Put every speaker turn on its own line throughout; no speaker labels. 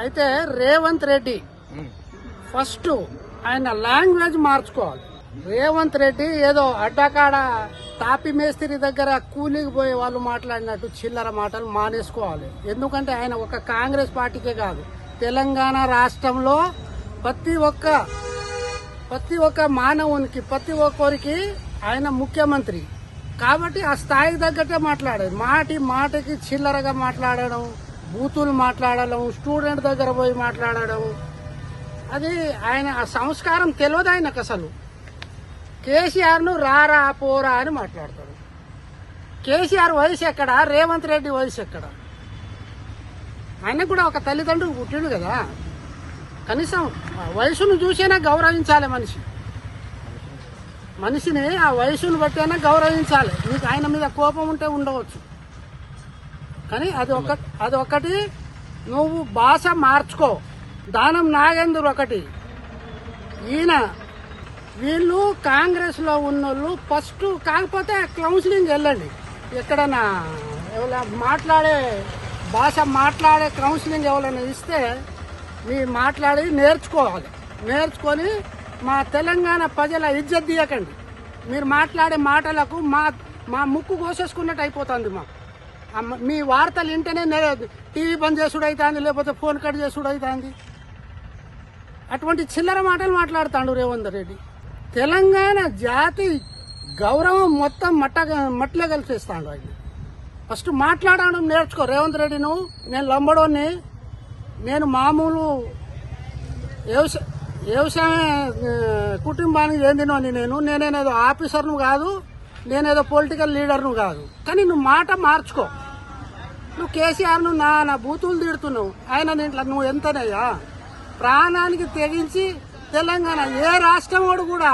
అయితే రేవంత్ రెడ్డి ఫస్ట్ ఆయన లాంగ్వేజ్ మార్చుకోవాలి. రేవంత్ రెడ్డి ఏదో అడ్డకాడ తాపి మేస్త్రి దగ్గర కూలీకి పోయే వాళ్ళు మాట్లాడినట్టు చిల్లర మాటలు మానేసుకోవాలి. ఎందుకంటే ఆయన ఒక కాంగ్రెస్ పార్టీకే కాదు, తెలంగాణ రాష్ట్రంలో ప్రతి ఒక్క మానవునికి ప్రతి ఒక్కరికి ఆయన ముఖ్యమంత్రి కాబట్టి ఆ స్థాయికి తగ్గట్టే మాట్లాడేది. మాటకి చిల్లరగా మాట్లాడడం, బూతులు మాట్లాడడం, స్టూడెంట్ దగ్గర పోయి మాట్లాడడం, అది ఆయన ఆ సంస్కారం తెలియదు ఆయనకు. అసలు కేసీఆర్ను రారా పోరా అని మాట్లాడతాడు. కేసీఆర్ వయసు ఎక్కడ, రేవంత్ రెడ్డి వయసు ఎక్కడ? ఆయనకు కూడా ఒక తల్లిదండ్రులు పుట్టిండు కదా, కనీసం వయసును చూసైనా గౌరవించాలి. మనిషిని ఆ వయసును బట్టైనా గౌరవించాలి. నీకు ఆయన మీద కోపం ఉంటే ఉండవచ్చు, కానీ అది ఒకటి నువ్వు భాష మార్చుకో. దానం నాగేంద్ర ఒకటి, ఈయన వీళ్ళు కాంగ్రెస్ లో ఉన్నోళ్ళు ఫస్ట్ కాకపోతే కౌన్సిలింగ్ వెళ్ళండి. ఎక్కడన్నా మాట్లాడే భాష మాట్లాడే కౌన్సిలింగ్ ఎవరైనా ఇస్తే మీరు మాట్లాడి నేర్చుకోవాలి. నేర్చుకొని మా తెలంగాణ ప్రజల ఇజ్జత్ తీయకండి. మీరు మాట్లాడే మాటలకు మా ముక్కు కోసేసుకున్నట్టు అయిపోతుంది. మీ వార్తలు వింటేనే టీవీ బంద్ చేసుడు అవుతుంది, లేకపోతే ఫోన్ కట్ చేసుడు అవుతుంది. అటువంటి చిల్లర మాటలు మాట్లాడుతాడు రేవంత్ రెడ్డి. తెలంగాణ జాతి గౌరవం మొత్తం మట్టిలో కలిసేస్తాడు ఆయన. ఫస్ట్ మాట్లాడడం నేర్చుకో రేవంత్ రెడ్డి. నువ్వు నేను లంబడోని, నేను మామూలు వ్యవసాయ కుటుంబానికి చెందినోని. నేనేదో ఆఫీసర్ను కాదు, నేనేదో పొలిటికల్ లీడర్ను కాదు. కానీ నువ్వు మాట మార్చుకో. నువ్వు కేసీఆర్ను నా బూతులు తిడుతున్నావు. ఆయన దీంట్లో నువ్వు ఎంతనయ్యా ప్రాణానికి తెగించి తెలంగాణ ఏ రాష్ట్రం వాడు కూడా,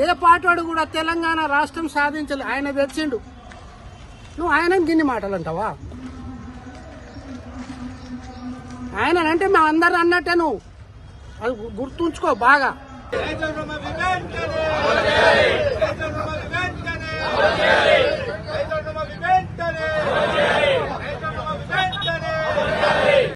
ఏ పార్టీ వాడు కూడా తెలంగాణ రాష్ట్రం సాధించలే. ఆయన తెచ్చిండు, నువ్వు ఆయన గిన్ని మాటలు అంటావా? ఆయనంటే మా అందరు అన్నట్టే, నువ్వు అది గుర్తుంచుకో బాగా.